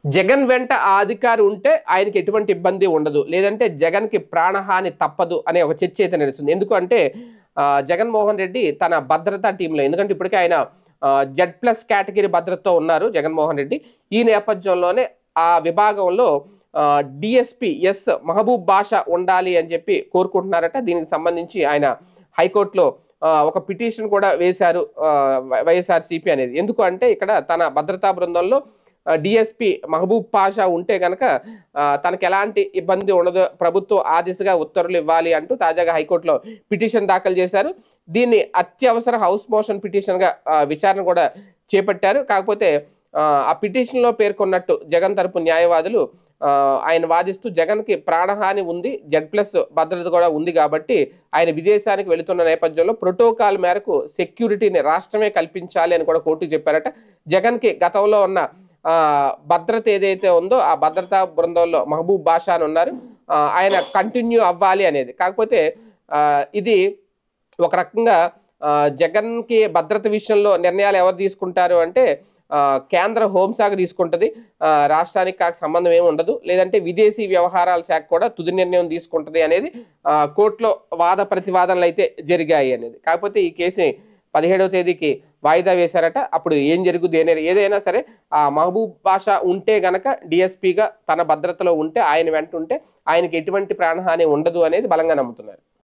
జగన్ వెంట ఆ అధికారి ఉంటే ఆయనకి ఎటువంటి ఇబ్బంది ఉండదు. లేదంటే జగన్‌కి ప్రాణహాని తప్పదు అనే ఒక చర్చ అయితే నడుస్తుంది. ఎందుకు అంటే జగన్మోహన్ రెడ్డి తన భద్రతా టీమ్‌లో ఎందుకంటే ఇప్పటికే ఆయన జెడ్+ కేటగిరీ భద్రతతో ఉన్నారు జగన్మోహన్ రెడ్డి. ఈ నేపథ్యంలోనే ఆ విభాగంలో డీఎస్పీ మహబూబ్ బాషా ఉండాలి అని చెప్పి కోరుకుంటున్నారట. దీనికి సంబంధించి ఆయన హైకోర్టులో ఒక పిటిషన్ కూడా వేశారు వైఎస్ఆర్‌సీపీ అనేది. ఎందుకు అంటే ఇక్కడ తన భద్రతా బృందంలో డీఎస్పీ మహబూబ్ పాషా ఉంటే గనక తనకు ఎలాంటి ఇబ్బంది ఉండదు, ప్రభుత్వం ఆ దిశగా ఉత్తర్వులు ఇవ్వాలి అంటూ తాజాగా హైకోర్టులో పిటిషన్ దాఖలు చేశారు. దీన్ని అత్యవసర హౌస్ మోషన్ పిటిషన్‌గా విచారణ కూడా చేపట్టారు. కాకపోతే ఆ పిటిషన్‌లో పేర్కొన్నట్టు జగన్ తరపు న్యాయవాదులు ఆయన వాదిస్తూ జగన్‌కి ప్రాణహాని ఉంది, జెడ్+ భద్రత కూడా ఉంది కాబట్టి ఆయన విదేశానికి వెళుతున్న నేపథ్యంలో ప్రోటోకాల్ మేరకు సెక్యూరిటీని రాష్ట్రమే కల్పించాలి అని కూడా కోర్టుకు చెప్పారట. జగన్‌కి గతంలో ఉన్న భద్రత ఏదైతే ఉందో ఆ భద్రతా బృందంలో మహబూబ్ బాషా అని ఉన్నారు. ఆయన కంటిన్యూ అవ్వాలి అనేది. కాకపోతే ఇది ఒక రకంగా జగన్‌కి భద్రత విషయంలో నిర్ణయాలు ఎవరు తీసుకుంటారు అంటే కేంద్ర హోంశాఖ తీసుకుంటది. రాష్ట్రానికి సంబంధం ఏమి ఉండదు. లేదంటే విదేశీ వ్యవహారాల శాఖ కూడా తుది నిర్ణయం తీసుకుంటది అనేది కోర్టులో వాద ప్రతివాదనలు అయితే జరిగాయి అనేది. కాకపోతే ఈ కేసుని 17వ తేదీకి వాయిదా వేశారట. అప్పుడు ఏం జరుగుద్ది అనేది ఏదైనా సరే మహబూబ్ బాషా ఉంటే గనక డీఎస్పీగా తన భద్రతలో ఉంటే ఆయన వెంట ఉంటే ఆయనకి ఎటువంటి ప్రాణహాని ఉండదు అనేది బలంగా నమ్ముతున్నారు.